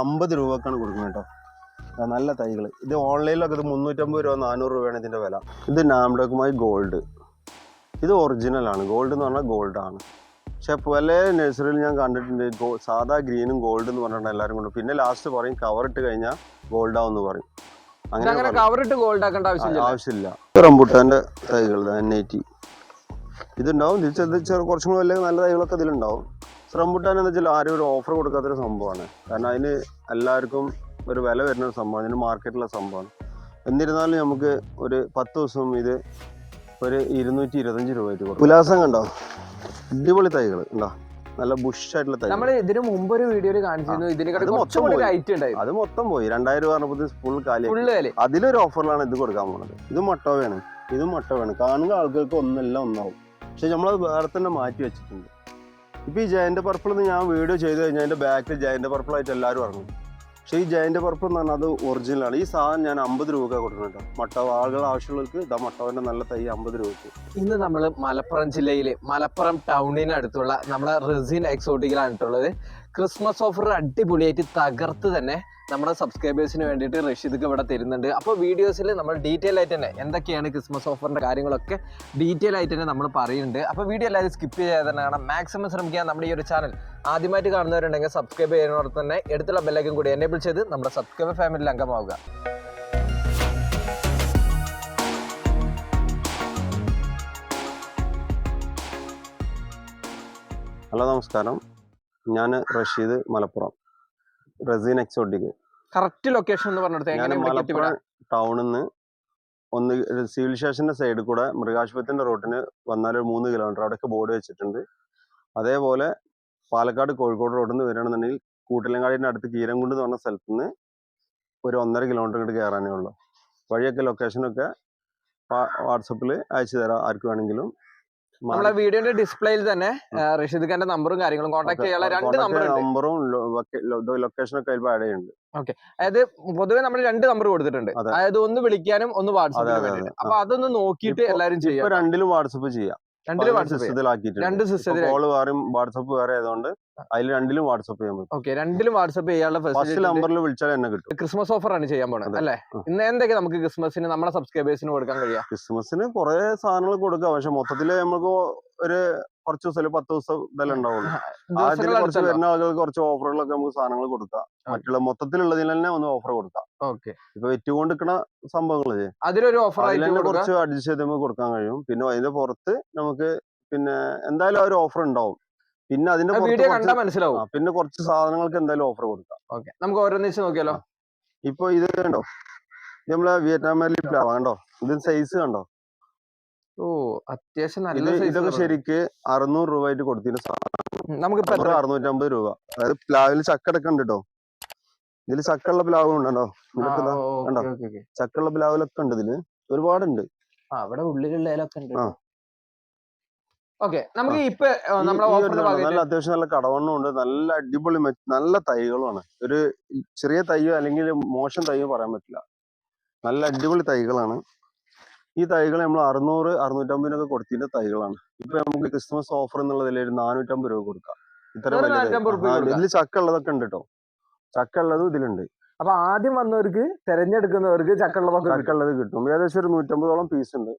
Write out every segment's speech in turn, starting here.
50 രൂപക്കാണ് കൊടുക്കുന്നത് കേട്ടോ. നല്ല തൈകൾ. ഇത് ഓൺലൈനിലൊക്കെ ഇത് 350 രൂപ 400 രൂപയാണ് ഇതിൻ്റെ വില. ഇത് നാംഡോക്കുമായി ഗോൾഡ്. ഇത് ഒറിജിനലാണ്. ഗോൾഡ് എന്ന് പറഞ്ഞാൽ ഗോൾഡാണ്. പക്ഷെ പല നഴ്സറിയിൽ ഞാൻ കണ്ടിട്ടുണ്ട് സാധാ ഗ്രീനും ഗോൾഡ് എന്ന് പറഞ്ഞിട്ട് എല്ലാവരും കൊണ്ട്. പിന്നെ ലാസ്റ്റ് പറയും കവർ ഇട്ട് കഴിഞ്ഞാൽ ഗോൾഡാവും എന്ന് പറയും. അങ്ങനെ കവറിട്ട് ഗോൾഡ് ആക്കേണ്ട ആവശ്യമില്ല. റംബുട്ടാൻ്റെ തൈകൾ N80 ഇതുണ്ടാവും. കുറച്ചും കൂടി വലിയ നല്ല തൈകളൊക്കെ ഇതിലുണ്ടാവും. റംബുട്ടാൻ എന്ന് വെച്ചാൽ ആരും ഒരു ഓഫർ കൊടുക്കാത്തൊരു സംഭവമാണ്. കാരണം അതിന് എല്ലാവർക്കും ഒരു വില വരുന്ന ഒരു സംഭവമാണ്. ഇതിന് മാർക്കറ്റിലുള്ള സംഭവമാണ്. എന്നിരുന്നാലും നമുക്ക് ഒരു 10 ദിവസം ഇത് ഒരു 225 രൂപ ആയിട്ട് കൊടുക്കും. ഉല്ലാസം കണ്ടോ, അടിപൊളി തൈകൾ ഉണ്ടോ, നല്ല ബുഷായിട്ടുള്ള തൈ. നമ്മൾ ഇതിന് മുമ്പ് ഒരു വീഡിയോയിൽ കാണിച്ചിരുന്നു. അത് മൊത്തം പോയി. 2000 രൂപ പറഞ്ഞപ്പോൾ ഫുൾ കാലി. അതിലൊരു ഓഫറിലാണ് ഇത് കൊടുക്കാൻ പോകുന്നത്. ഇത് മൊട്ടോവാണ്. ഇതും മൊട്ടോവാണ്. കാണുന്ന ആൾക്കാർക്ക് ഒന്നെല്ലാം ഒന്നാവും. പക്ഷെ നമ്മളത് വേറെ തന്നെ മാറ്റി വെച്ചിട്ടുണ്ട്. ഇപ്പോൾ ഈ ജയന്റ് പർപ്പിൾ എന്ന് ഞാൻ വീഡിയോ ചെയ്ത് കഴിഞ്ഞാൽ അതിൻ്റെ ബാക്കിൽ ജയന്റ് പർപ്പിൾ ആയിട്ട് എല്ലാവരും ഇറങ്ങും. പക്ഷേ ഈ ജയന്റ് പർപ്പിൾ എന്ന് പറഞ്ഞാൽ അത് ഒറിജിനലാണ്. ഈ സാധനം ഞാൻ 50 രൂപ കൊടുക്കുന്നുണ്ട്. മട്ടവ ആളുകൾ ആവശ്യമുള്ളവർക്ക് ഇതാ മട്ടവൻ്റെ നല്ല തൈ 50 രൂപയ്ക്ക്. ഇന്ന് നമ്മൾ മലപ്പുറം ജില്ലയിലെ മലപ്പുറം ടൗണിനടുത്തുള്ള നമ്മളെ റെസിൻ എക്സോട്ടിക്കിലാണിട്ടുള്ളത്. ക്രിസ്മസ് ഓഫർ അടിപൊളിയായിട്ട് തകർത്ത് തന്നെ നമ്മുടെ സബ്സ്ക്രൈബേഴ്സിന് വേണ്ടിയിട്ട് റഷീദ് ഇവിടെ തരുന്നുണ്ട്. അപ്പോൾ വീഡിയോസിൽ നമ്മൾ ഡീറ്റെയിൽ ആയിട്ട് തന്നെ എന്തൊക്കെയാണ് ക്രിസ്മസ് ഓഫറിൻ്റെ കാര്യങ്ങളൊക്കെ ഡീറ്റെയിൽ ആയിട്ട് തന്നെ നമ്മൾ പറയുന്നുണ്ട്. അപ്പോൾ വീഡിയോ എല്ലാവരും സ്കിപ്പ് ചെയ്യാതെ തന്നെ കാണാം. മാക്സിമം ശ്രമിക്കുക. നമ്മുടെ ഈ ഒരു ചാനൽ ആദ്യമായിട്ട് കാണുന്നവരുണ്ടെങ്കിൽ സബ്സ്ക്രൈബ് ചെയ്യുന്നതോടെ തന്നെ എടുത്തുള്ള ബെല്ലൈക്കൻ കൂടി എനേബിൾ ചെയ്ത് നമ്മുടെ സബ്സ്ക്രൈബർ ഫാമിലിയിൽ അംഗമാവുക. ഹലോ, നമസ്കാരം. ഞാൻ Rasheed, Malappuram resin exotic. Correct location എന്ന് പറഞ്ഞിട്ട് ഞാൻ മലപ്പുറം ടൗണിൽ നിന്ന് ഒന്ന് സിവിൽ സ്റ്റേഷൻ്റെ സൈഡിൽ കൂടെ മൃഗാശുപത്രിൻ്റെ റോട്ടിന് വന്നാൽ ഒരു 3 കിലോമീറ്റർ അവിടെയൊക്കെ ബോർഡ് വെച്ചിട്ടുണ്ട്. അതേപോലെ പാലക്കാട് കോഴിക്കോട് റോഡിൽ നിന്ന് വരികയാണെന്നുണ്ടെങ്കിൽ കൂട്ടിലങ്ങാടിൻ്റെ അടുത്ത് കീരംകുണ്ട് എന്ന് പറഞ്ഞ സ്ഥലത്ത് നിന്ന് ഒരു 1.5 കിലോമീറ്റർ ഇങ്ങോട്ട് കയറാനേ ഉള്ളൂ. വഴിയൊക്കെ ലൊക്കേഷനൊക്കെ വാട്സപ്പിൽ അയച്ചു തരാം ആർക്ക് വേണമെങ്കിലും. നമ്മളെ വീഡിയോന്റെ ഡിസ്പ്ലേയിൽ തന്നെ റഷീദ് ഖാന്റെ നമ്പറും കാര്യങ്ങളും കോൺടാക്ട് ചെയ്യാനുള്ള 2 നമ്പറും ലൊക്കേഷനൊക്കെ അതിൽ ആഡ് ചെയ്യുന്നുണ്ട്. ഓക്കെ, അതായത് പൊതുവെ നമ്മൾ 2 നമ്പർ കൊടുത്തിട്ടുണ്ട്. അതായത് ഒന്ന് വിളിക്കാനും ഒന്ന് വാട്സാപ്പിൽ വേണ്ടിയിട്ട്. അപ്പൊ അതൊന്ന് നോക്കിയിട്ട് എല്ലാവരും ചെയ്യാം. രണ്ടിലും വാട്സപ്പ് ചെയ്യാം. വാട്സപ്പ് വേറെ ആയതുകൊണ്ട് അതിൽ രണ്ടിലും വാട്സപ്പ് ചെയ്യാൻ പറ്റും. ഓക്കെ, രണ്ടിലും വാട്സപ്പ് ചെയ്യാനുള്ള ഫസ്റ്റ് നമ്പറിൽ വിളിച്ചാൽ എന്നെ കിട്ടും. ക്രിസ്മസ് ഓഫർ ആണ് ചെയ്യാൻ പോണത് അല്ലേ? ഇന്ന് എന്തൊക്കെ നമുക്ക് ക്രിസ്മസിന് നമ്മുടെ സബ്സ്ക്രൈബേഴ്സിന് കൊടുക്കാൻ കഴിയാം? ക്രിസ്മസിന് കുറെ സാധനങ്ങൾ കൊടുക്കാം. പക്ഷെ മൊത്തത്തില് നമുക്ക് ഒരു കുറച്ച് ദിവസം 10 ദിവസം ഇതെല്ലാം ഉണ്ടാവുള്ളൂ. ആദ്യം കുറച്ച് വരുന്ന ആളുകൾക്ക് കുറച്ച് ഓഫറുകളൊക്കെ നമുക്ക് സാധനങ്ങൾ കൊടുക്കാം. മറ്റുള്ള മൊത്തത്തിലുള്ളതിൽ തന്നെ ഒന്ന് ഓഫർ കൊടുക്കാം. ഓക്കെ, ഇപ്പൊ വെറ്റുകൊണ്ടിരിക്കുന്ന സംഭവങ്ങള് അതിലൊരു ഓഫർ കുറച്ച് അഡ്ജസ്റ്റ് ചെയ്ത് നമുക്ക് കൊടുക്കാൻ കഴിയും. പിന്നെ അതിന്റെ പുറത്ത് നമുക്ക് പിന്നെ എന്തായാലും ഒരു ഓഫർ ഉണ്ടാവും. പിന്നെ അതിന്റെ മനസ്സിലാവും. പിന്നെ കുറച്ച് സാധനങ്ങൾക്ക് എന്തായാലും ഓഫർ കൊടുക്കാം. ഓക്കെ, നമുക്ക് ഓരോന്നിച്ച് നോക്കിയാലോ. ഇപ്പൊ ഇത് കണ്ടോ, നമ്മളെ വിയറ്റ്നാമിലെ പ്ലാവ് കണ്ടോ, ഇതിന് സൈസ് കണ്ടോ. ഓ, അത്യാവശ്യം നല്ല. ഇതൊക്കെ ശരിക്ക് 600 രൂപ ആയിട്ട് കൊടുത്തിരുന്ന സാധനം നമുക്ക് 650 രൂപ. അതായത് പ്ലാവിൽ ചക്കടക്കം ഉണ്ട് കേട്ടോ. ഇതിൽ ചക്കുള്ള പ്ലാവ് ഉണ്ടോ, കണ്ടോ, ചക്കുള്ള പ്ലാവിലൊക്കെ ഉണ്ട്. ഇതില് ഒരുപാടുണ്ട്. അവിടെ ഉള്ളിലുള്ളതിലൊക്കെ ഉണ്ട്. നല്ല അത്യാവശ്യം നല്ല കടവണ്ണം ഉണ്ട്. നല്ല അടിപൊളി നല്ല തൈകളുമാണ്. ഒരു ചെറിയ തൈയോ അല്ലെങ്കിൽ മോശം തൈയോ പറയാൻ പറ്റില്ല. നല്ല അടിപൊളി തൈകളാണ്. ഈ തൈകൾ നമ്മൾ 600-650 കൊടുത്തിന്റെ തൈകളാണ്. ഇപ്പൊ നമുക്ക് ക്രിസ്മസ് ഓഫർ എന്നുള്ളതിൽ ഒരു 450 രൂപ കൊടുക്കാം. ഇതിൽ ചക്ക ഉള്ളതൊക്കെ ഉണ്ട് കേട്ടോ. ചക്ക ഉള്ളതും ഇതിലുണ്ട്. അപ്പൊ ആദ്യം വന്നവർക്ക് തെരഞ്ഞെടുക്കുന്നവർക്ക് ചക്കുള്ളത് കിട്ടും. ഏകദേശം ഒരു 150ഓളം പീസ് ഉണ്ട്.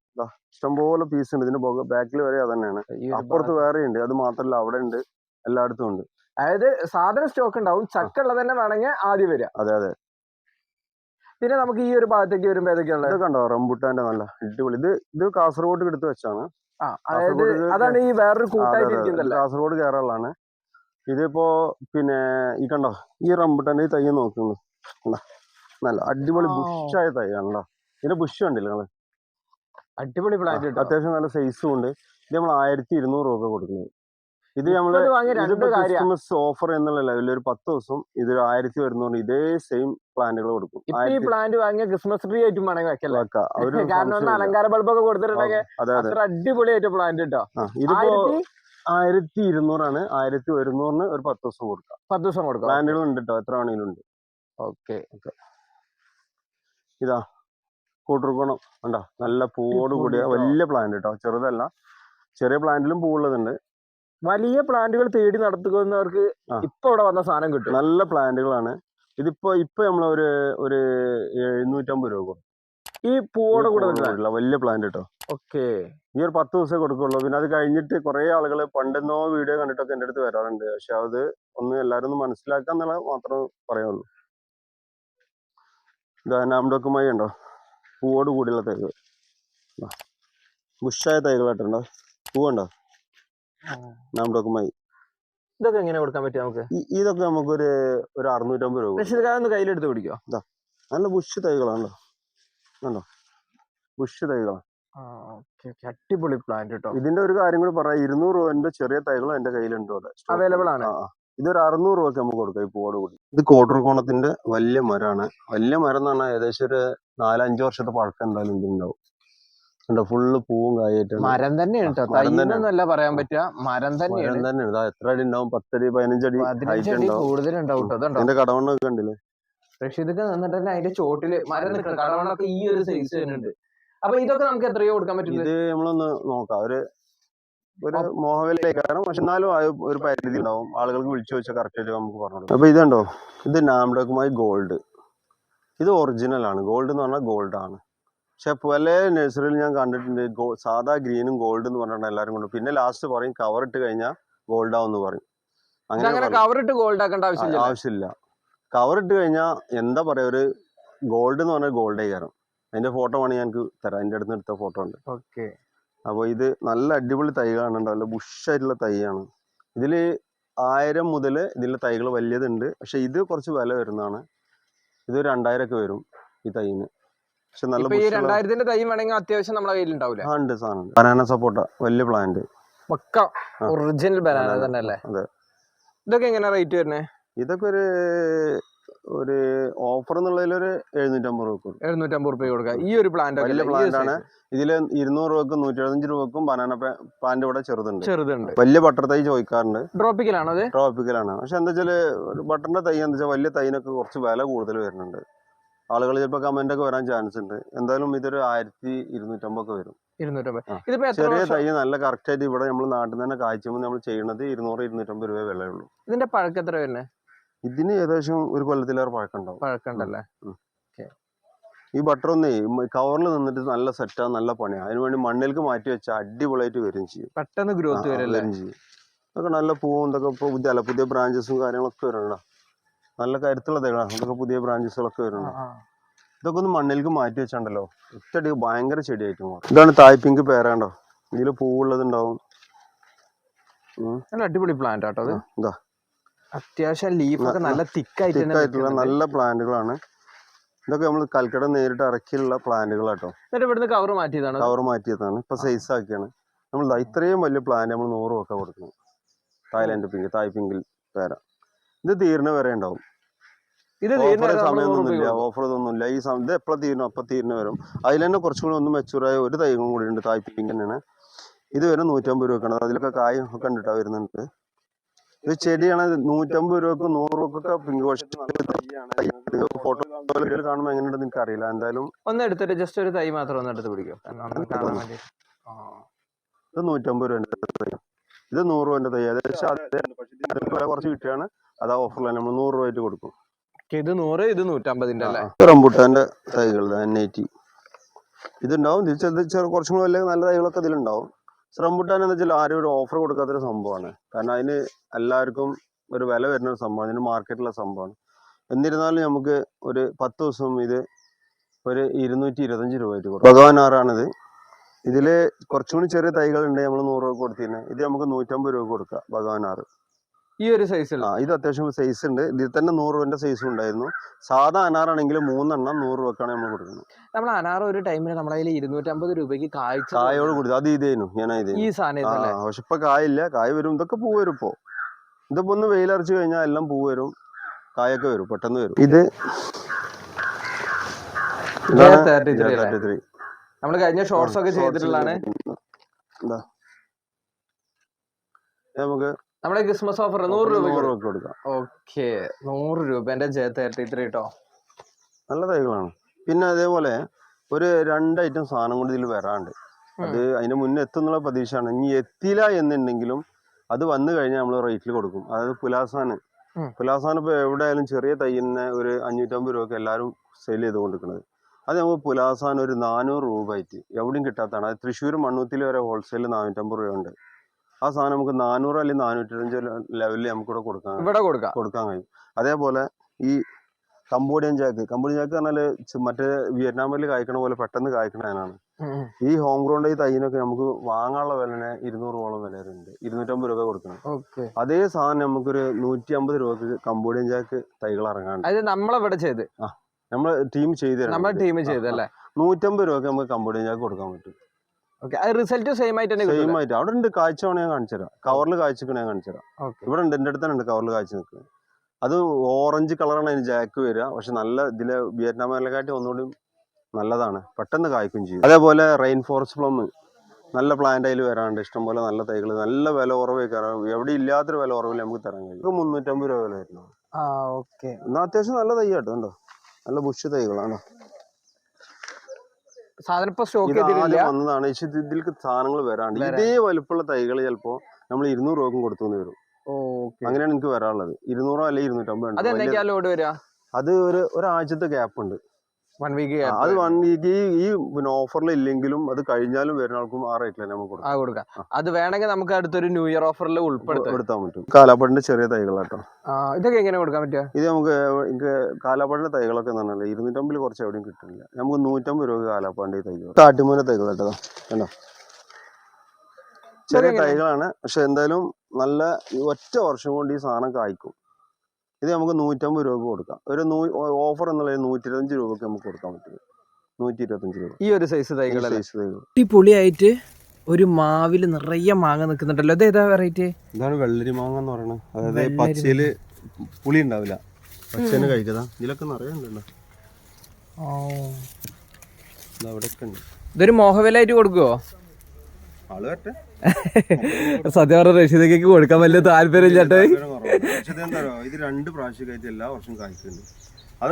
ഇഷ്ടംപോലെ പീസ് ഉണ്ട്. ഇതിന്റെ ബാക്കിൽ വരെ അതന്നെയാണ്. അപ്പുറത്ത് വേറെ ഉണ്ട്. അത് മാത്രമല്ല അവിടെ ഉണ്ട്, എല്ലായിടത്തും ഉണ്ട്. അതായത് സാധന സ്റ്റോക്ക് ഉണ്ടാവും. ചക്ക ഉള്ളത് തന്നെ വേണമെങ്കിൽ ആദ്യം വരിക. അതെ അതെ. പിന്നെ നമുക്ക് ഈ ഒരു ഭാഗത്തേക്ക് വരുമ്പോ ഏതൊക്കെയാണ്? ഇതൊക്കെ ഉണ്ടോ, റംബുട്ടാന്റെ നല്ല അടിപൊളി. ഇത് കാസർഗോഡ് എടുത്ത് വെച്ചാണ്. അതാണ് ഈ വേറൊരു കൂട്ടായിട്ട് കാസർഗോഡ് കേരളമാണ്. ഇതിപ്പോ പിന്നെ ഈ കണ്ടോ, ഈ റംബുട്ടാന്റെ ഈ തൈ നോക്കുന്നു. നല്ല അടിപൊളി ബുഷായ തൈയാണല്ലോ. ഇതിന്റെ ബുഷ് കണ്ടില്ല നിങ്ങള്, അടിപൊളി പ്ലാന്റ്. അത്യാവശ്യം നല്ല സൈസും ഉണ്ട്. ഇത് നമ്മൾ 1200 രൂപ കൊടുക്കുന്നത്. ഇത് നമ്മള് ക്രിസ്മസ് ഓഫർ എന്നുള്ള ലെവലിൽ ഒരു 10 ദിവസം ഇത് 1100 ഇതേ സെയിം പ്ലാന്റുകൾ കൊടുക്കും. ഈ പ്ലാന്റ് വാങ്ങിയ ക്രിസ്മസ് ട്രീ ആയിട്ടും വേണമെങ്കിൽ വെക്കാം. കാരണം അലങ്കാര ബൾബൊക്കെ കൊടുത്തിട്ടുണ്ടെങ്കിൽ അടിപൊളിയായിട്ട് പ്ലാന്റ് കിട്ടോ. ഇതിപ്പോ 1200 ആണ്. 1100 ഒരു 10 ദിവസം കൊടുക്കാം. 10 ദിവസം കൊടുക്കാം. പ്ലാന്റുകൾ ഉണ്ട് കേട്ടോ, എത്ര വേണമെങ്കിലും ഉണ്ട്. ഓക്കെ, ഇതാ കൂട്ടുറുക്കോണം ഉണ്ടോ, നല്ല പൂവോട് കൂടിയ വലിയ പ്ലാന്റ് കേട്ടോ, ചെറുതല്ല. ചെറിയ പ്ലാന്റിലും പൂവുള്ളതുണ്ട്. വലിയ പ്ലാന്റുകൾ തേടി നടത്തുന്നവർക്ക് ഇപ്പൊ ഇവിടെ വന്ന സാധനം കിട്ടും. നല്ല പ്ലാന്റുകളാണ്. ഇപ്പൊ നമ്മളൊരു ഒരു 750 രൂപ കൊടുക്കും. ഈ പൂവോടെ കൂടെ വലിയ പ്ലാന്റ് കേട്ടോ. ഓക്കെ. ഈ ഒരു 10 ദിവസമേ കൊടുക്കുള്ളൂ. പിന്നെ അത് കഴിഞ്ഞിട്ട് കുറെ ആളുകൾ പണ്ടെന്നോ വീഡിയോ കണ്ടിട്ടൊക്കെ എൻ്റെ അടുത്ത് വരാറുണ്ട്. പക്ഷെ അത് എല്ലാവരും ഒന്ന് മനസ്സിലാക്കാന്നുള്ള മാത്രമേ പറയുള്ളൂ. നാംഡോക്കുമായി ഉണ്ടോ, പൂവോട് കൂടിയുള്ള തൈകൾ, ബുഷായ തൈകളായിട്ടുണ്ടോ, പൂവുണ്ടോ, നാംഡോക്കുമായി. ഇതൊക്കെ എങ്ങനെ കൊടുക്കാൻ പറ്റും നമുക്ക്? ഇതൊക്കെ നമുക്കൊരു 650 രൂപ. കയ്യിലെടുത്ത് പിടിക്കോ? നല്ല ബുഷ് തൈകളാണല്ലോ, കണ്ടോ, ബുഷ് തൈകളാണ്. അടിപൊളി പ്ലാന്റ് കേട്ടോ. ഇതിന്റെ ഒരു കാര്യം കൂടി പറയാം, 200 രൂപന്റെ ചെറിയ തൈകളും എന്റെ കയ്യിലുണ്ട്, അവൈലബിൾ ആണ്. ഇതൊരു 600 രൂപയ്ക്ക് നമുക്ക് കൊടുക്കാം ഈ പൂവോട് കൂടി. ഇത് കോട്ടർകോണത്തിന്റെ വലിയ മരമാണ്. വലിയ മരം എന്ന് പറഞ്ഞാൽ ഏകദേശം ഒരു 4-5 വർഷത്തെ പഴക്കം എന്തായാലും ഇതിനുണ്ടാവും. കണ്ടോ, ഫുള്ള് പൂവും കായായിട്ടാണ്. മരം തന്നെയാണ് പറയാൻ പറ്റുക. മരം തന്നെയാണ്. എത്ര അടി ഉണ്ടാവും? 10 അടി 15 അടി ഹൈറ്റ് ഉണ്ടാവും. കൂടുതലുണ്ടാവും. അതിന്റെ കടവണ്ണൊക്കെ കണ്ടില്ലേ? റഷീദൊക്കെ നിന്നിട്ട് തന്നെ അതിന്റെ ചോട്ടില് മരം നിൽക്കണം. കടവണ്ണൊക്കെ ഈ ഒരു സൈസ് തന്നെയുണ്ട്. അപ്പൊ ഇതൊക്കെ നമുക്ക് എത്രയോ കൊടുക്കാൻ പറ്റും? ഇത് നമ്മളൊന്ന് നോക്കാം. ഒരു മോഹവിലേക്കാണ്, പക്ഷെ എന്നാലും ഒരു പരിധി ഉണ്ടാവും. ആളുകൾക്ക് വിളിച്ചു വെച്ചാൽ കറക്റ്റ് നമുക്ക് പറഞ്ഞു. അപ്പൊ ഇതുണ്ടോ, ഇത് നാംഡോക്കുമായി ഗോൾഡ്. ഇത് ഒറിജിനൽ ആണ്. ഗോൾഡ് എന്ന് പറഞ്ഞാൽ ഗോൾഡ് ആണ്. പക്ഷെ പല നഴ്സറിയിൽ ഞാൻ കണ്ടിട്ടുണ്ട് സാധാ ഗ്രീനും ഗോൾഡ് എന്ന് പറഞ്ഞിട്ട് എല്ലാവരും കൊണ്ട്, പിന്നെ ലാസ്റ്റ് പറയും കവർ ഇട്ട് കഴിഞ്ഞാൽ ഗോൾഡ് ആവുമെന്ന് പറയും. അങ്ങനെ കവർ ഇട്ട് ഗോൾഡ് ആക്കേണ്ട ആവശ്യമില്ല. കവർ ഇട്ട് കഴിഞ്ഞാൽ എന്താ പറയാ, ഒരു ഗോൾഡ് എന്ന് പറഞ്ഞാൽ ഗോൾഡ് ആയിക്കാരം. അതിന്റെ ഫോട്ടോ വേണമെങ്കിൽ ഞങ്ങൾക്ക് തരാം. അതിന്റെ അടുത്ത് എടുത്ത ഫോട്ടോ ഉണ്ട്. ഓക്കെ. അപ്പോൾ ഇത് നല്ല അടിപൊളി തൈകളാണ്, നല്ല ബുഷായിട്ടുള്ള തൈയാണ്. ഇതിൽ 1000 മുതൽ ഇതിലെ തൈകൾ വലിയതുണ്ട്. പക്ഷെ ഇത് കുറച്ച് വില വരുന്നതാണ്. ഇത് 2000 ഒക്കെ വരും ഈ തൈന്. പക്ഷെ നല്ല 2000-ന്റെ തൈ വേണമെങ്കിൽ അത്യാവശ്യം നമ്മുടെ കയ്യിൽ ഉണ്ടാവില്ല. ഉണ്ട് സാധനം. ബനാന സപ്പോട്ട വലിയ പ്ലാന്റ്, ഒറിജിനൽ ബനാന തന്നെ അല്ലേ? അതെ. ഇതൊക്കെ എങ്ങനെ റേറ്റ് വരുന്നത്? ഇതൊക്കെ ഒരു ഓഫർ എന്നുള്ളതിൽ ഒരു 750 രൂപ. 750 രൂപ കൊടുക്കാം. ഈ ഒരു പ്ലാന്റ് വലിയ പ്ലാന്റ് ആണ്. ഇതില് 200 രൂപക്കും 175 രൂപക്കും ബനാന പ്ലാന്റ് ഇവിടെ ചെറുതുണ്ട്. വലിയ ബട്ടർ തൈ ചോദിക്കാറുണ്ട്. ട്രോപ്പിക്കലാണോ അത്? ട്രോപ്പിക്കലാണ്. പക്ഷെ എന്താ വെച്ചാല് ബട്ടറിന്റെ തൈ എന്താ വെച്ചാൽ വലിയ തൈനൊക്കെ കുറച്ച് വില കൂടുതൽ വരുന്നുണ്ട്. ആളുകൾ ചിലപ്പോൾ കമന്റ് ഒക്കെ വരാൻ ചാൻസ് ഉണ്ട്. എന്തായാലും ഇതൊരു 1250 ഒക്കെ വരും. ചെറിയ തൈ നല്ല കറക്റ്റ് ആയിട്ട് ഇവിടെ നമ്മൾ നാട്ടിൽ തന്നെ കായ്ച്ചുമ്പോൾ നമ്മൾ ചെയ്യുന്നത് 200-250 രൂപ വിലയുള്ളൂ. ഇതിന്റെ പഴക്കം എത്ര വരുന്നത്? ഇതിന് ഏകദേശം ഒരു കൊല്ലത്തിലേറെ പഴക്കമുണ്ടല്ലേ. ഈ ബട്ടർ ഒന്നേ കവറിൽ നിന്നിട്ട് നല്ല സെറ്റാ, നല്ല പണിയാണ്. അതിനുവേണ്ടി മണ്ണിലേക്ക് മാറ്റി വെച്ചാൽ അടിപൊളിയായിട്ട് വരും ചെയ്യും. പെട്ടെന്ന് ഗ്രോത്ത് വരും ചെയ്യും. ഇതൊക്കെ നല്ല പൂവും ഇതൊക്കെ ഇപ്പോൾ പുതിയ ബ്രാഞ്ചസും കാര്യങ്ങളൊക്കെ വരണ നല്ല കരുത്തുള്ള തൈകളാണ്. ഇതൊക്കെ പുതിയ ബ്രാഞ്ചസുകളൊക്കെ വരുന്നുണ്ട്. ഇതൊക്കെ ഒന്ന് മണ്ണിലേക്ക് മാറ്റി വെച്ചാണ്ടല്ലോ ഒറ്റടി ഭയങ്കര ചെടിയായിട്ട് മാറും. ഇതാണ് തായ്പിങ്ക് പേരാണ്ടോ, ഇതിൽ പൂവുള്ളതുണ്ടാവും. നല്ല അടിപൊളി പ്ലാന്റ് ആട്ടോ അത്. ഇതാ അത്യാവശ്യം ലീഫൊക്കെ നല്ല തിക്കായിട്ടുള്ള നല്ല പ്ലാന്റുകളാണ്. ഇതൊക്കെ നമ്മൾ കൽക്കട നേരിട്ട് ഇറക്കിയുള്ള പ്ലാന്റുകളാട്ടോ. ഇവിടുന്ന് കവർ മാറ്റിയതാണ്. ഇപ്പൊ സൈസ് ആക്കിയാണ്. നമ്മൾ ഇത്രയും വലിയ പ്ലാന്റ് നമ്മൾ 100 രൂപ കൊടുക്കുന്നത്. തായ്ലാൻഡ് പിങ്ക്, തായ് പിങ്കിൽ പേര. ഇത് തീർന്ന വരെ ഉണ്ടാവും. സമയമൊന്നുമില്ല, ഓഫർ ഇതൊന്നുമില്ല. ഈ ഇത് എപ്പോഴും തീരണം അപ്പം തീർന്നു വരും. അതിൽ തന്നെ കുറച്ചും കൂടി ഒന്ന് മെച്ചൂറായ ഒരു തൈകളും കൂടി ഉണ്ട്, തായ് പിങ്ക് തന്നെയാണ്. ഇത് വരെ 150 രൂപക്കാണ്. അതിലൊക്കെ കായും ഒക്കെ കണ്ടിട്ടാ വരുന്നുണ്ട്. ഇത് ചെടിയാണ്. 150 രൂപക്കും 100 രൂപക്കൊക്കെ പിങ്ക് വാഷ് ഫോട്ടോ കാണുമ്പോൾ എങ്ങനെയുണ്ടെന്ന് എനിക്ക് അറിയില്ല. എന്തായാലും ഒന്ന് എടുത്തിട്ട് ജസ്റ്റ് ഒരു തൈ മാത്രം ഒന്ന് എടുത്ത് പിടിക്കും. ഇത് 150 രൂപ തൈ, ഇത് 100 രൂപന്റെ തൈ. ഏകദേശം കുറച്ച് കിട്ടിയാണ്. അതാ ഓഫറിലാണ് നമ്മൾ 100 രൂപ ആയിട്ട് കൊടുക്കും. ഇത് 100, ഇത് 150 അല്ലേ? റംബൂട്ടാന്റെ തൈകൾ N80 ഇതുണ്ടാവും. കുറച്ചും കൂടി വലിയ നല്ല തൈകളൊക്കെ ഇതിലുണ്ടാവും. റംബൂട്ടാൻ എന്ന് വെച്ചാൽ ആരും ഒരു ഓഫർ കൊടുക്കാത്തൊരു സംഭവമാണ്. കാരണം അതിന് എല്ലാവർക്കും ഒരു വില വരുന്ന ഒരു സംഭവമാണ്. ഇതിന് മാർക്കറ്റുള്ള സംഭവമാണ്. എന്നിരുന്നാലും നമുക്ക് ഒരു 10 ദിവസം ഇത് ഒരു 225 രൂപ ആയിട്ട് കൊടുക്കും. ഭഗവാനാറാണിത്. ഇതില് കുറച്ചും കൂടി ചെറിയ തൈകളുണ്ട്. നമ്മൾ 100 രൂപ കൊടുത്തിരുന്നത്. ഇത് നമുക്ക് 150 രൂപ കൊടുക്കാം. ഭഗവാനാറ് ഈ ഒരു സൈസിൽ. ഇത് അത്യാവശ്യം സൈസ് ഉണ്ട്. ഇതിൽ തന്നെ 100 രൂപന്റെ സൈസും ഉണ്ടായിരുന്നു. സാധാ അനാറാണെങ്കിൽ 3 എണ്ണം 100 രൂപക്കാണ് നമ്മൾ കൊടുക്കുന്നത്. നമ്മൾ അനാർ ഒരു ടൈമിൽ നമ്മളെ 250 രൂപയ്ക്ക് കായോട് കൂടി അത് ഇതേനു ഞാൻ ഈ സാധനം. പക്ഷെ ഇപ്പൊ കായില്ല, കായ് വരും. ഇതൊക്കെ പൂ വരും. ഇതിപ്പോ ഒന്ന് വെയിലറച്ച് കഴിഞ്ഞാൽ എല്ലാം പൂ വരും, കായൊക്കെ വരും, പെട്ടെന്ന് വരും. ഇത് നമ്മൾ കഴിഞ്ഞ ഷോർട്സ് ഒക്കെ ചെയ്തിട്ടുള്ളതാണ്. നമുക്ക് നമ്മുടെ ക്രിസ്മസ് ഓഫർ 100 രൂപ കൊടുക്കാം. ഓക്കെ, 100 രൂപന്റെ J33 കേട്ടോ. നല്ല തൈകളാണ്. പിന്നെ അതേപോലെ ഒരു 2 ഐറ്റം സാധനം കൊണ്ട് ഇതിൽ വരാണ്ട്. അത് അതിന്റെ മുന്നേ എത്തുന്നുള്ള പ്രതീക്ഷയാണ്. ഇനി എത്തില്ല എന്നുണ്ടെങ്കിലും അത് വന്നു കഴിഞ്ഞാൽ നമ്മൾ റേറ്റിൽ കൊടുക്കും. അതായത് പുലാസാണ്. പുലാസാൻ ഇപ്പൊ എവിടെയായാലും ചെറിയ തൈയിനെ ഒരു 550 രൂപയ്ക്ക് എല്ലാവരും സെയിൽ ചെയ്തുകൊണ്ടിരിക്കുന്നത്. അത് നമുക്ക് പുലാസാൻ ഒരു 400 രൂപ ആയിട്ട് എവിടെയും കിട്ടാത്തതാണ്. അത് തൃശ്ശൂർ മണ്ണൂത്തിൽ വരെ ഹോൾസെയിൽ 450 രൂപ ഉണ്ട്. ആ സാധനം നമുക്ക് 400 അല്ലെങ്കിൽ 425 ലെവലിൽ നമുക്കിവിടെ കൊടുക്കാൻ കഴിയും. അതേപോലെ ഈ കംബോഡിയൻ ജാക്ക് പറഞ്ഞാല് മറ്റേ വിയറ്റ്നാമിൽ കായ്ക്കണ പോലെ പെട്ടെന്ന് കായ്ക്കണതാണ്. ഈ ഹോം ഗ്രൗണ്ട് ഈ തൈനൊക്കെ നമുക്ക് വാങ്ങാനുള്ള വില 200 വില ഉണ്ട്. 250 രൂപ കൊടുക്കണം. അതേ സാധനം നമുക്കൊരു 150 രൂപക്ക് കംബോഡിയൻ ജാക്ക് തൈകൾ ഇറങ്ങാണ്ട് നമ്മളെ ടീം ചെയ്ത് 150 രൂപക്ക് നമുക്ക് കംബോഡിയൻ ജാക്ക് കൊടുക്കാൻ പറ്റും. റിസൾട്ട് സെയിം ആയിട്ട് അവിടെ ഉണ്ട്. കാഴ്ച വേണേ ഞാൻ കാണിച്ചു തരാം. കവറിൽ കാഴ്ചക്കണേ കാണിച്ചു തരാം. ഇവിടെ ഉണ്ട്, എന്റെ അടുത്ത് തന്നെ ഉണ്ട് കവറിൽ കാഴ്ച നിൽക്കുന്നത്. അത് ഓറഞ്ച് കളറാണ് അതിന് ജാക്ക് വരിക. പക്ഷെ നല്ല ഇതിലെ വിയറ്റ്നാമിനെക്കാട്ടി ഒന്നുകൂടി നല്ലതാണ്, പെട്ടെന്ന് കായ്ക്കും ചെയ്യും. അതേപോലെ റെയിൻ ഫോറസ്റ്റ് പ്ലം നല്ല പ്ലാന്റ് അതിൽ വരാണ്ട് ഇഷ്ടംപോലെ നല്ല തൈകൾ, നല്ല വില കുറവ് കയറാം. എവിടെ ഇല്ലാത്തൊരു വില കുറവിൽ നമുക്ക് തരാൻ കഴിയും. 350 രൂപ വില വരുന്നു. എന്നാൽ അത്യാവശ്യം നല്ല തൈ കേട്ടോ. ഉണ്ടോ, നല്ല ബുഷ് തൈകളാണോ. വന്നതാണ്. ഇതിലേക്ക് സാധനങ്ങൾ വരാണ്ട് ഇതേ വലുപ്പമുള്ള തൈകൾ ചിലപ്പോ നമ്മൾ 200 രൂപക്കും കൊടുത്തു വരും. അങ്ങനെയാണ് എനിക്ക് വരാനുള്ളത്. 200 അല്ലെങ്കിൽ 250. അത് ഒരാഴ്ചത്തെ ഗ്യാപ്പ് ഉണ്ട്. 1 വീക്ക്. അത് 1 വീക്ക് ഈ ഓഫറിൽ ഇല്ലെങ്കിലും അത് കഴിഞ്ഞാലും വരുന്ന ആൾക്കും ആ റേറ്റിൽ തന്നെ നമുക്ക് കൊടുക്കാം. അത് വേണമെങ്കിൽ നമുക്ക് അടുത്തൊരു ന്യൂ ഇയർ ഓഫറിൽ ഉൾപ്പെടുത്താൻ പറ്റും. കാലാപ്പാടിന്റെ ചെറിയ തൈകളാട്ടോ. ഇതൊക്കെ എങ്ങനെ കൊടുക്കാൻ പറ്റുക? ഇത് നമുക്ക് കാലാപ്പാടിന്റെ തൈകളൊക്കെ എന്ന് പറഞ്ഞാൽ 250 കുറച്ച് എവിടെയും കിട്ടുന്നില്ല. നമുക്ക് 150 രൂപ കാലാപ്പാടിന്റെ തൈകൾ. കാട്ടുമൂല തൈകൾ കേട്ടോ. കണ്ടോ, ചെറിയ തൈകളാണ്. പക്ഷെ എന്തായാലും നല്ല ഒറ്റ വർഷം കൊണ്ട് ഈ സാധനം കായ്ക്കും. ഇത് നമുക്ക് 150 രൂപ കൊടുക്കാം. ഒരു ഓഫർ എന്നുള്ളത് 125 രൂപക്ക് നമുക്ക് കൊടുക്കാൻ പറ്റും. 125 രൂപ ഈ ഒരു സൈസ് തൈകൾ. അടിപൊളിയായിട്ട് ഒരു മാവില് നിറയെ മാങ്ങ നിൽക്കുന്നുണ്ടല്ലോ. ഇത് ഏതാ വെറൈറ്റി? ഇതാണ് വെള്ളരി മാങ്ങ എന്ന് പറയുന്നത്. അതായത് പച്ചയില് പുളി ഉണ്ടാവില്ല, പച്ചന് കഴിക്കതാ. ഇതിലൊക്കെ നിറയെ ഉണ്ടല്ലോ. അവിടെയൊക്കെ ഉണ്ട്. ഇതൊരു മോഹവിലായിട്ട് കൊടുക്കുവോ? ആള് വരട്ടെ. സത്യം പറഞ്ഞ റഷീദയ്ക്ക് കൊടുക്കാൻ വലിയ താല്പര്യം ചേട്ടേ. ഇത് 2 പ്രാവശ്യമായിട്ട് എല്ലാ വർഷവും കായ്ക്കുന്നുണ്ട്.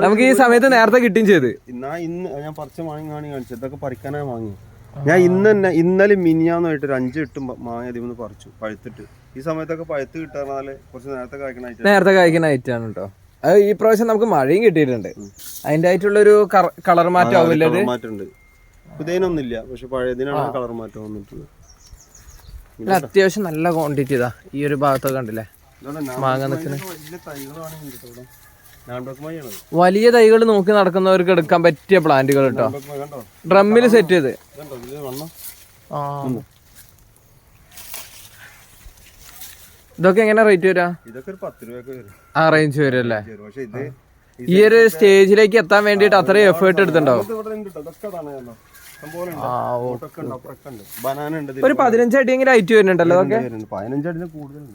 നമുക്ക് ഈ സമയത്ത് നേരത്തെ കിട്ടുകയും ചെയ്ത്. ഇന്ന് ഞാൻ പറിച്ച മാങ്ങ കാണിച്ചു. ഇതൊക്കെ പറിക്കാനായി വാങ്ങി. ഞാൻ ഇന്നലെ മിനിഞ്ഞാന്നായിട്ട് ഒരു 5-8 മാങ്ങ അതിൽ പറിച്ചു പഴുത്തിട്ട്. ഈ സമയത്തൊക്കെ പഴുത്ത് കിട്ടാറ് കുറച്ച് നേരത്തെ കായ്ക്കണായിട്ടാണ് കേട്ടോ. അത് ഈ പ്രാവശ്യം നമുക്ക് മഴയും കിട്ടിയിട്ടുണ്ട്. അതിന്റെ ആയിട്ടുള്ളൊരു കളർ മാറ്റം മാറ്റമുണ്ട്. പുതിയനൊന്നുമില്ല, പക്ഷെ പഴയതിനാണ് കളർ മാറ്റം വന്നിട്ടുള്ളത്. അത്യാവശ്യം നല്ല ക്വാണ്ടിറ്റി ഇതാ ഈ ഒരു ഭാഗത്തൊക്കെ കണ്ടില്ലേ മാങ്ങ നിൽക്കുന്ന വലിയ തൈകൾ നോക്കി നടക്കുന്നവർക്ക് എടുക്കാൻ പറ്റിയ പ്ലാന്റുകൾ കേട്ടോ. ഡ്രമ്മിൽ സെറ്റ് ചെയ്ത്. ഇതൊക്കെ എങ്ങനെ റേറ്റ് വരാ? ആ റേഞ്ച് വരും അല്ലേ. ഈ ഒരു സ്റ്റേജിലേക്ക് എത്താൻ വേണ്ടിട്ട് അത്രയും എഫേർട്ട് എടുത്തിട്ടുണ്ടാവും. ഒരു 15 അടിയെങ്കിലും ഹൈറ്റ് വരുന്നുണ്ടല്ലോ. അതൊക്കെ 15 അടി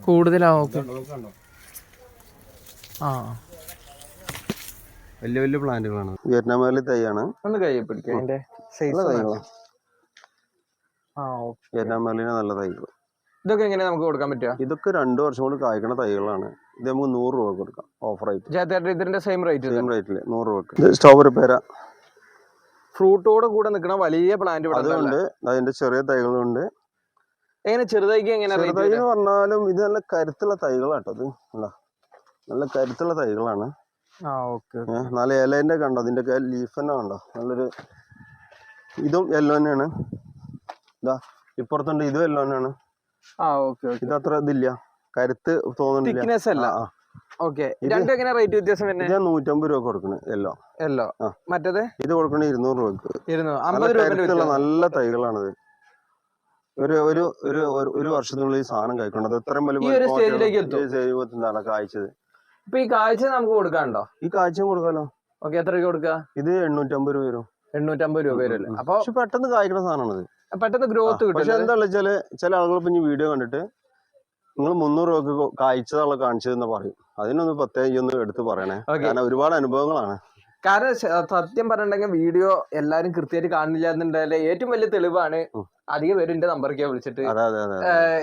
കൂടുതലാവും. വലിയ വലിയ പ്ലാന്റുകളാണ്. വിയറ്റ്നാമിലെ തൈയാണ്. ഒന്ന് കൈ പിടിക്കാം. വിയറ്റ്നാമിലെ നല്ല തൈകൾ. ഇതൊക്കെ എങ്ങനെ നമുക്ക് കൊടുക്കാൻ പറ്റുക? ഇതൊക്കെ 2 വർഷം കൊണ്ട് കായ്ക്കണ തൈകളാണ്. ഇത് നമുക്ക് 100 രൂപ കൊടുക്കാം ഓഫർ ആയിട്ട്. ഇതിന്റെ സെയിം റേറ്റില് 100 രൂപക്ക്. സ്ട്രോബെറി പേര ഫ്രൂട്ടോടെ കൂടെ നിൽക്കുന്ന വലിയ പ്ലാന്റ് അതുകൊണ്ട് അതിന്റെ ചെറിയ തൈകളുണ്ട്. എങ്ങനെ ചെറുതായിക്ക് എങ്ങനെ ചെറുതൈ എന്ന് പറഞ്ഞാലും ഇത് നല്ല കരുത്തുള്ള തൈകളാട്ടോ. ഇത് നല്ല കരുത്തുള്ള തൈകളാണ്. നല്ല ഇലേന്റെ കണ്ടോ, അതിന്റെ ഒക്കെ ലീഫ് തന്നെ കണ്ടോ. നല്ലൊരു ഇതും യെല്ലോ തന്നെയാണ്. ഇതാ ഇപ്പുറത്തുണ്ട്, ഇതും യെല്ലോ തന്നെയാണ്. ഇത് അത്ര ഇതില്ല, കരുത്ത് തോന്നുന്നില്ല. ഞാൻ 150 രൂപ കൊടുക്കണേ യെല്ലോ. മറ്റേത് ഇത് കൊടുക്കണേ 200 രൂപക്ക്. നല്ല തൈകളാണിത്. ഒരു വർഷത്തിനുള്ളിൽ ഈ സാധനം കഴിക്കണത്. എത്രയും വലിയ കായ്ച്ചത്. ഇപ്പൊ ഈ കാഴ്ച നമുക്ക് കൊടുക്കാനുണ്ടോ? ഈ കാഴ്ചയും കൊടുക്കാലോ. എത്ര കൊടുക്കുക? ഇത് 850 രൂപ വരും. 850 രൂപ വരും. അപ്പൊ പെട്ടെന്ന് കായ്ക്കുന്ന സാധനമാണത്. പെട്ടെന്ന് ഗ്രോത്ത് കിട്ടും. പക്ഷെ എന്താ വെച്ചാല് ചില ആളുകൾ ഇപ്പൊ വീഡിയോ കണ്ടിട്ട് നിങ്ങൾ 300 രൂപക്ക് കായ്ച്ചതാളെ കാണിച്ചതെന്ന് പറയും. അതിനൊന്ന് പ്രത്യേകിച്ച് ഒന്ന് എടുത്ത് പറയണേ. കാരണം ഒരുപാട് അനുഭവങ്ങളാണ്. കാരണം സത്യം പറഞ്ഞിട്ടുണ്ടെങ്കിൽ വീഡിയോ എല്ലാരും കൃത്യമായിട്ട് കാണില്ല എന്നുണ്ടെങ്കിൽ ഏറ്റവും വലിയ തെളിവാണ് അധികം പേര് എന്റെ നമ്പറൊക്കെ വിളിച്ചിട്ട്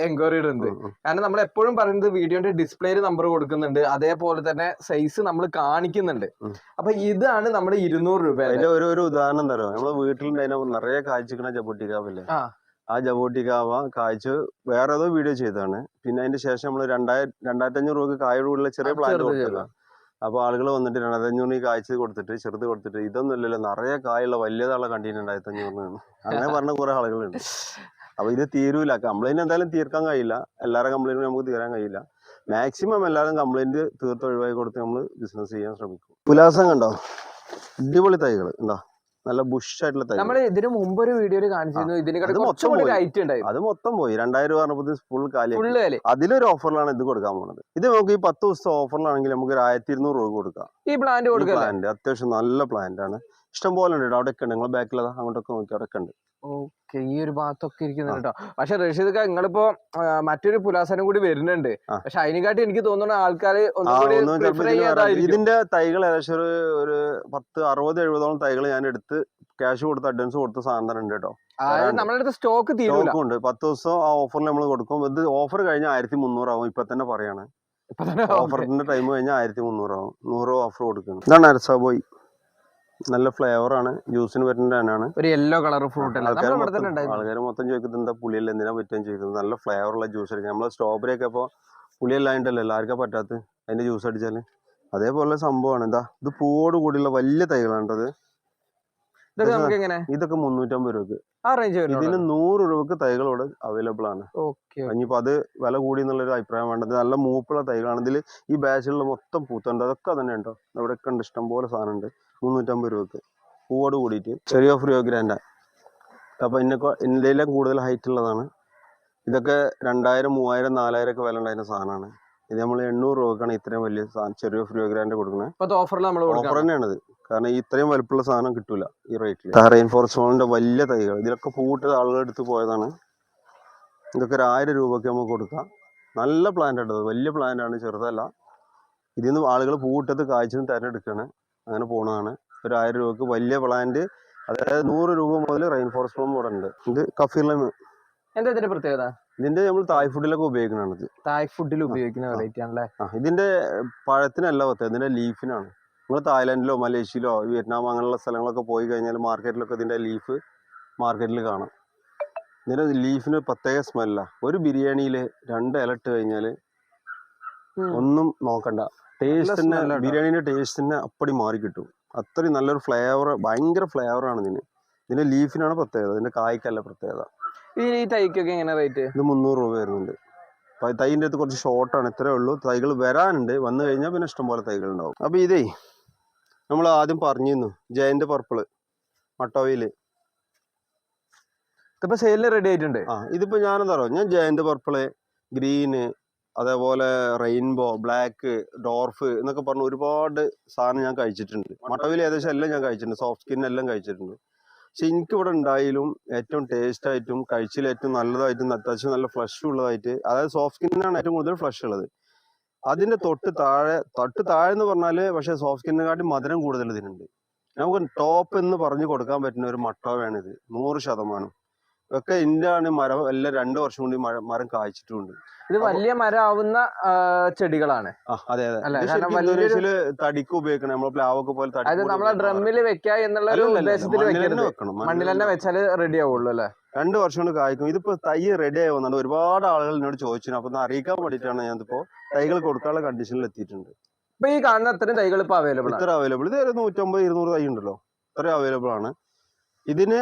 എൻക്വയറി ഇടുന്നത്. കാരണം നമ്മൾ എപ്പോഴും പറയുന്നത് വീഡിയോന്റെ ഡിസ്പ്ലേയിൽ നമ്പർ കൊടുക്കുന്നുണ്ട്, അതേപോലെ തന്നെ സൈസ് നമ്മൾ കാണിക്കുന്നുണ്ട്. അപ്പൊ ഇതാണ് നമ്മുടെ 200 രൂപ. ഒരു ഉദാഹരണം തരാം. നമ്മളെ വീട്ടിൽ നിറയെ കാഴ്ചക്കണ ചപ്പൊട്ടിക്കാവില്ലേ, ആ ജബോട്ടിക്കാവ കായ്ച്ച് വേറെ ഏതോ വീഡിയോ ചെയ്തതാണ്. പിന്നെ അതിന്റെ ശേഷം നമ്മൾ 2500 രൂപക്ക് കായോടുള്ള ചെറിയ പ്ലാന്റ് കൊടുത്തല്ലോ. അപ്പോൾ ആളുകൾ വന്നിട്ട് 2500 കായ്ച്ചത് കൊടുത്തിട്ട് ചെറുത് കൊടുത്തിട്ട് ഇതൊന്നും ഇല്ലല്ലോ, നിറയെ കായുള്ള വലിയതാളെ കണ്ടിട്ട് 2500 അങ്ങനെ പറഞ്ഞ കുറെ ആളുകളുണ്ട്. അപ്പൊ ഇത് തീരൂല, കംപ്ലൈന്റ് എന്തായാലും തീർക്കാൻ കഴിയില്ല, എല്ലാവരുടെ കംപ്ലൈന്റും നമുക്ക് തീരാൻ കഴിയില്ല. മാക്സിമം എല്ലാവരും കംപ്ലൈന്റ് തീർത്ത് ഒഴിവാക്കി കൊടുത്ത് നമ്മൾ ബിസിനസ് ചെയ്യാൻ ശ്രമിക്കും. പുലാസം കണ്ടോ, അടിപൊളി തൈകൾ ഉണ്ടോ, നല്ല ബുഷ് ആയിട്ടുള്ള തൈകൾ. നമ്മൾ ഇതിന് മുമ്പ് ഒരു വീഡിയോയിൽ കാണിച്ചിരുന്നു, അത് മൊത്തം പോയി 2000 പറഞ്ഞപ്പോൾ ഫുൾ കാലി. അതിലൊരു ഓഫറിലാണ് ഇത് കൊടുക്കാൻ പോകുന്നത്. ഇത് നമുക്ക് ഈ 10 ദിവസത്തെ ഓഫറിലാണെങ്കിൽ നമുക്ക് ഒരു 1200 രൂപ കൊടുക്കാം. ഈ പ്ലാന്റ് അത്യാവശ്യം നല്ല പ്ലാന്റ് ആണ്, ഇഷ്ടം പോലെ ഉണ്ട്. അവിടെയൊക്കെ ഉണ്ട്, നിങ്ങൾ ബാക്കിൽ അങ്ങോട്ടൊക്കെ നോക്കി അവിടെയൊക്കെ ഉണ്ട്. ഓക്കെ, ഈ ഒരു ഭാഗത്തൊക്കെ ഇരിക്കുന്നുണ്ട് കേട്ടോ. പക്ഷെ റഷീദ് നിങ്ങളിപ്പോ മറ്റൊരു പുലാസനം കൂടി വരുന്നുണ്ട്, പക്ഷെ അതിനെക്കാട്ടി എനിക്ക് തോന്നുന്ന ആൾക്കാര് ഇതിന്റെ തൈകൾ ഏകദേശം ഒരു 60-70 തൈകൾ ഞാൻ എടുത്ത് ക്യാഷ് കൊടുത്ത് അഡ്വാൻസ് കൊടുത്ത സാധനം ഉണ്ട് കേട്ടോ. നമ്മളടുത്ത് സ്റ്റോക്ക് ഉണ്ട്. 10 ദിവസം ആ ഓഫറിൽ നമ്മൾ കൊടുക്കും. ഇത് ഓഫർ കഴിഞ്ഞാൽ 1300 ആവും. ഇപ്പൊ തന്നെ പറയാണ്, ഓഫറിന്റെ ടൈം കഴിഞ്ഞാൽ 1300 ആവും. 100 ഓഫർ കൊടുക്കുന്നു. ഇതാണ് അരസാബോയ്, നല്ല ഫ്ലേവർ ആണ്, ജ്യൂസിന് പറ്റുന്നതാണ്. ഒരു യെല്ലോ കളർ ഫ്രൂട്ട്. ആൾക്കാർ മൊത്തം ചോദിക്കുന്നത് എന്താ പുളിയല്ല, എന്തിനാ പറ്റുകയും ചെയ്യുന്നത്. നല്ല ഫ്ലേവർ ഉള്ള ജ്യൂസ് അടിക്കാം. നമ്മളെ സ്ട്രോബെറി ഒക്കെ ഇപ്പോൾ പുളിയല്ലായിട്ടല്ലോ എല്ലാവർക്കും പറ്റാത്ത, അതിന്റെ ജ്യൂസ് അടിച്ചാല് അതേപോലെ സംഭവമാണ്. എന്താ ഇത് പൂവോട് കൂടിയുള്ള വലിയ തൈകളാണ്ടത്. ഇതൊക്കെ 350 രൂപക്ക്. ഇതിന് 100 രൂപക്ക് തൈകൾ ഇവിടെ അവൈലബിൾ ആണ്. ഇനിയിപ്പോ അത് വില കൂടി എന്നുള്ളൊരു അഭിപ്രായം വേണ്ടത്. നല്ല മൂപ്പുള്ള തൈകളാണ്. ഇതിൽ ഈ ബാച്ചിലുള്ള മൊത്തം പൂത്തുണ്ട്, അതൊക്കെ തന്നെ ഉണ്ടോ, ഇവിടെയൊക്കെ ഉണ്ട്, ഇഷ്ടം പോലെ സാധനം ഉണ്ട്. 350 രൂപക്ക് പൂവോട് കൂടിയിട്ട്. ചെറിയ ഫ്രീ ഗ്രാൻഡാ. അപ്പൊ ഇന്ത്യയിലെ കൂടുതൽ ഹൈറ്റ് ഉള്ളതാണ്. ഇതൊക്കെ 2000, 3000, 4000 ഒക്കെ വില ഉണ്ടായിരുന്ന സാധനമാണ്. ഇത് നമ്മൾ 800 രൂപക്കാണ് ഇത്രയും വലിയ സാധനം ചെറിയ ഫ്രീ ഗ്രാൻഡ് കൊടുക്കുന്നത്. ഓഫർ തന്നെയാണിത്, കാരണം ഇത്രയും വലുപ്പമുള്ള സാധനം കിട്ടൂല ഈ റേറ്റിൽ. റെയിൻ ഫോറസ്റ്റ് വലിയ തൈകൾ, ഇതിലൊക്കെ പൂട്ട് ആളുകൾ എടുത്ത് പോയതാണ്. ഇതൊക്കെ 1000 രൂപയ്ക്ക് നമുക്ക് കൊടുക്കാം. നല്ല പ്ലാന്റ് ആണ്, വലിയ പ്ലാന്റ് ആണ്, ചെറുതല്ല. ഇതിൽ നിന്ന് ആളുകൾ പൂട്ടത്ത് കാഴ്ച തിരഞ്ഞെടുക്കുകയാണ്, അങ്ങനെ പോണതാണ്. ഒരു 1000 രൂപക്ക് വലിയ പ്ലാന്റ്. അതായത് 100 രൂപ മുതൽ റെയിൻ ഫോറസ്റ്റ് പ്ലം ഇവിടെ ഉണ്ട്. ഇത് കഫീർ ലൈം. എന്താ ഇതിന്റെ പ്രത്യേകത? ഇതിന്റെ നമ്മൾ തായ് ഫുഡിലൊക്കെ ഉപയോഗിക്കുന്നതാണ്. തായ് ഫുഡിൽ ഉപയോഗിക്കുന്ന വെറൈറ്റി ആണല്ലേ. ഇതിന്റെ പഴത്തിനല്ല പറ്റുക, ഇതിന്റെ ലീഫിനാണ്. നിങ്ങൾ തായ്ലാൻഡിലോ മലേഷ്യയിലോ വിയറ്റ്നാം അങ്ങനെയുള്ള സ്ഥലങ്ങളൊക്കെ പോയി കഴിഞ്ഞാൽ മാർക്കറ്റിലൊക്കെ ഇതിന്റെ ലീഫ് മാർക്കറ്റിൽ കാണാം. ഇതിന്റെ ലീഫിന് പ്രത്യേക സ്മെല്ല. ഒരു ബിരിയാണിയിൽ 2 ഇല ഇട്ട് കഴിഞ്ഞാൽ ഒന്നും നോക്കണ്ട, ടേസ്റ്റ് തന്നെ, ബിരിയാണിന്റെ ടേസ്റ്റ് തന്നെ അപ്പടി മാറി കിട്ടും. അത്രയും നല്ലൊരു ഫ്ലേവർ, ഭയങ്കര ഫ്ലേവറാണ് ഇതിന്. ഇതിന്റെ ലീഫിനാണ് പ്രത്യേകത, ഇതിന്റെ കായ്ക്കല്ല പ്രത്യേകത. ഈ തൈക്കൊക്കെ എങ്ങനെ റേറ്റ്? ഇത് 300 രൂപ വരുന്നുണ്ട്. തൈൻ്റെ അടുത്ത് കുറച്ച് ഷോർട്ടാണ്, ഇത്രേ ഉള്ളൂ. തൈകൾ വരാനുണ്ട്, വന്നു കഴിഞ്ഞാൽ പിന്നെ ഇഷ്ടംപോലെ തൈകൾ ഉണ്ടാവും. അപ്പൊ ഇതേ നമ്മൾ ആദ്യം പറഞ്ഞിരുന്നു ജയന്റ് പർപ്പിള് മട്ടോയില്, ഇതിപ്പോ സെയിലിന് റെഡി ആയിട്ടുണ്ട്. ഇതിപ്പോ ഞാനെന്താ പറയുക, ഞാൻ ജയന്റ് പർപ്പിള്, ഗ്രീന്, അതേപോലെ റെയിൻബോ, ബ്ലാക്ക്, ഡോർഫ് എന്നൊക്കെ പറഞ്ഞ ഒരുപാട് സാധനം ഞാൻ കഴിച്ചിട്ടുണ്ട്. മട്ടോയിൽ ഏകദേശം എല്ലാം ഞാൻ കഴിച്ചിട്ടുണ്ട്, സോഫ്റ്റ് സ്കിൻ എല്ലാം കഴിച്ചിട്ടുണ്ട്. പക്ഷെ എനിക്കിവിടെ ഉണ്ടായാലും ഏറ്റവും ടേസ്റ്റ് ആയിട്ടും കഴിച്ചിൽ ഏറ്റവും നല്ലതായിട്ടും അത്യാവശ്യം നല്ല ഫ്ലഷ് ഉള്ളതായിട്ട്, അതായത് സോഫ്റ്റ് സ്കിന്നാണ് ഏറ്റവും കൂടുതൽ ഫ്ലഷ് ഉള്ളത്. അതിന്റെ തൊട്ട് താഴെ എന്ന് പറഞ്ഞാല്, പക്ഷെ സോഫ്റ്റ് സ്കിന്നിനെക്കാട്ടി മധുരം കൂടുതൽ ഇതിനുണ്ട്. നമുക്ക് ടോപ്പ് എന്ന് പറഞ്ഞു കൊടുക്കാൻ പറ്റുന്ന ഒരു മട്ടോവാണിത്, 100%. ഒക്കെ ഇന്ത്യയാണ് മരം എല്ലാം 2 വർഷം കൊണ്ട് മരം കായ്ച്ചിട്ടുണ്ട്. ഇത് വലിയ മരമാവുന്ന ചെടികളാണ്. അതെ ഇന്തോനേഷ്യയില് തടിക്ക് ഉപയോഗിക്കണം, നമ്മളെ പ്ലാവൊക്കെ പോലെ നമ്മളെ ഡ്രമ്മിൽ വെക്കുക എന്നുള്ള ഉദ്ദേശത്തിൽ വെക്കണം. മണ്ണിൽ തന്നെ വെച്ചാല് റെഡി ആവുള്ളൂ അല്ലെ. 2 വർഷം കൊണ്ട് കായ്ക്കും. ഇതിപ്പോ തൈ റെഡി ആയി വന്നുണ്ട്. ഒരുപാട് ആളുകൾ എന്നോട് ചോദിച്ചു. അപ്പൊ അറിയിക്കാൻ വേണ്ടിയിട്ടാണ് ഞാനിപ്പോ തൈകൾ കൊടുക്കാനുള്ള കണ്ടീഷനിൽ എത്തിയിട്ടുണ്ട്. ഇപ്പൊ ഈ കാണുന്ന അത്രയും തൈകൾ ഇപ്പൊ അവൈലബിൾ? ഇത്ര അവൈലബിൾ. ഇത് 150-200 തൈ ഉണ്ടല്ലോ, ഇത്ര അവൈലബിൾ ആണ് ഇതിന്.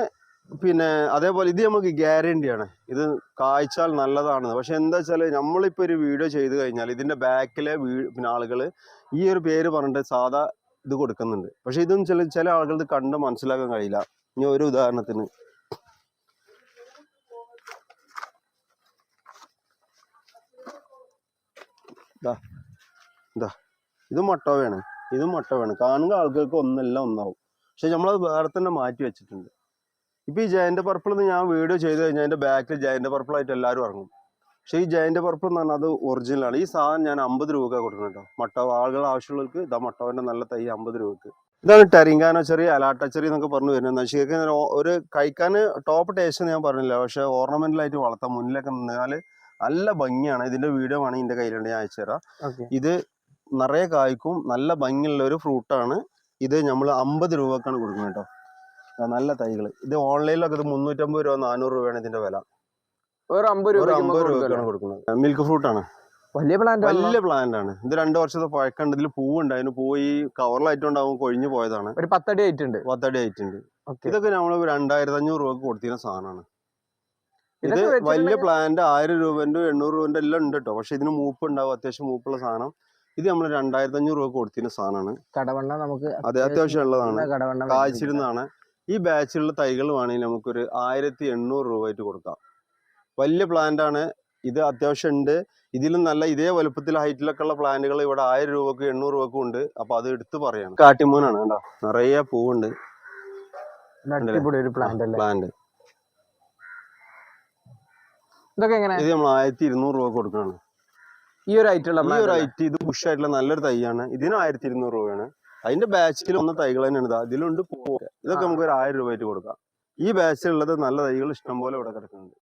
പിന്നെ അതേപോലെ ഇത് നമുക്ക് ഗ്യാരണ്ടിയാണ്, ഇത് കായ്ച്ചാൽ നല്ലതാണ്. പക്ഷെ എന്താ വെച്ചാൽ നമ്മളിപ്പോൾ ഒരു വീഡിയോ ചെയ്ത് കഴിഞ്ഞാൽ ഇതിന്റെ ബാക്കിലെ പിന്നെ ആളുകൾ ഈ ഒരു പേര് പറഞ്ഞിട്ട് സാധാ ഇത് കൊടുക്കുന്നുണ്ട്. പക്ഷെ ഇതും ചില ആളുകൾക്ക് കണ്ട് മനസ്സിലാക്കാൻ കഴിയില്ല. ഇനി ഒരു ഉദാഹരണത്തിന് ഇത് മട്ടോവാണ്, ഇതും മട്ടോവാണ്. കാണുന്ന ആൾക്കാർക്ക് ഒന്നെല്ലാം ഒന്നാവും, പക്ഷെ നമ്മളത് വേറെ തന്നെ മാറ്റി വെച്ചിട്ടുണ്ട്. ഇപ്പൊ ഈ ജയന്റ് പർപ്പിൾ ഞാൻ വീഡിയോ ചെയ്ത് കഴിഞ്ഞാൽ അതിന്റെ ബാക്കിൽ ജയന്റ് പർപ്പിൾ ആയിട്ട് എല്ലാവരും ഇറങ്ങും. പക്ഷെ ഈ ജയന്റ് പർപ്പിൾ എന്ന് പറഞ്ഞാൽ അത് ഒറിജിനലാണ്. ഈ സാധനം ഞാൻ 50 രൂപ കൊടുക്കണം കേട്ടോ. മട്ടോവ ആളുകൾ ആവശ്യമുള്ളവർക്ക് ഇതാ മട്ടോവന്റെ നല്ല തൈ 50 രൂപക്ക്. ഇതാണ് ടെറിങ്കാനോ ചെറിയ അലാട്ടച്ചെറി എന്നൊക്കെ പറഞ്ഞു വരുന്നത്. ശരിക്കും ഒരു കഴിക്കാൻ ടോപ്പ് ടേസ്റ്റ് എന്ന് ഞാൻ പറഞ്ഞില്ല, പക്ഷെ ഓർണമെന്റലായിട്ട് വളർത്താം. മുന്നിലൊക്കെ നിന്നാൽ നല്ല ഭംഗിയാണ്. ഇതിന്റെ വീഡിയോ വേണമെങ്കിൽ എന്റെ കയ്യിലുണ്ട്, ഞാൻ അയച്ചു തരാം. ഇത് നിറയെ കായ്ക്കും, നല്ല ഭംഗിയുള്ള ഒരു ഫ്രൂട്ടാണ് ഇത്. നമ്മൾ 50 രൂപക്കാണ് കൊടുക്കുന്നത് കേട്ടോ. നല്ല തൈകൾ. ഇത് ഓൺലൈനിലൊക്കെ ഇത് 350 രൂപ 400 രൂപയാണ് ഇതിന്റെ വില. ഒരു 50 ഒരു രൂപ 50 രൂപക്കാണ് കൊടുക്കുന്നത്. മിൽക്ക് ഫ്രൂട്ട് ആണ്, വലിയ പ്ലാന്റ് വലിയ പ്ലാന്റ് ആണ്. ഇത് 2 വർഷത്തെ പഴക്കണ്ട്. ഇതിൽ പൂവുണ്ട്, അതിന് പോയി കവറിലായിട്ടുണ്ടാവും, കൊഴിഞ്ഞു പോയതാണ്. ഒരു 10 അടി ആയിട്ടുണ്ട്. 10 അടി ആയിട്ടുണ്ട്. ഇതൊക്കെ നമ്മൾ 2500 രൂപക്ക് കൊടുത്തിരുന്ന സാധനമാണ്. ഇത് വലിയ പ്ലാന്റ് 1000 രൂപന്റെ 800 രൂപന്റെ എല്ലാം ഉണ്ട് കേട്ടോ. പക്ഷെ ഇതിന് മൂപ്പ് ഉണ്ടാവും, അത്യാവശ്യം മൂപ്പുള്ള സാധനം. ഇത് നമ്മൾ 2500 രൂപ കൊടുത്തിരുന്ന സാധനമാണ്. കടവണ്ണ നമുക്ക് അതെ, അത്യാവശ്യം ഉള്ളതാണ്, കായ്ച്ചിരുന്നതാണ്. ഈ ബാച്ചിലുള്ള തൈകൾ വേണമെങ്കിൽ നമുക്കൊരു 1800 രൂപ ആയിട്ട് കൊടുക്കാം. വലിയ പ്ലാന്റ് ആണ് ഇത്, അത്യാവശ്യം ഉണ്ട്. ഇതിലും നല്ല ഇതേ വലുപ്പത്തിൽ ഹൈറ്റിലൊക്കെ ഉള്ള പ്ലാന്റുകൾ ഇവിടെ 1000 രൂപക്ക് 800 രൂപക്കും ഉണ്ട്. അപ്പൊ അത് എടുത്ത് പറയാണ്. കാട്ടിമൂനാണ് കേട്ടോ, നിറയെ പൂവുണ്ട്. പ്ലാന്റ് ഇതൊക്കെ എങ്ങനെ? ഇത് നമ്മൾ 1200 രൂപ കൊടുക്കണം. ഈ ഒരു ഐറ്റം ഇത് പുഷ് ആയിട്ടുള്ള നല്ലൊരു തൈയാണ്. ഇതിന് 1200 രൂപയാണ്. അതിന്റെ ബാച്ചിൽ വന്ന തൈകൾ തന്നെയാണ്. ഇതിലുണ്ട് പൂവ്. ഇതൊക്കെ നമുക്ക് ഒരു 1000 രൂപ ആയിട്ട് കൊടുക്കാം. ഈ ബാച്ചിലുള്ളത് നല്ല തൈകൾ ഇഷ്ടം പോലെ ഇവിടെ കിടക്കുന്നുണ്ട്.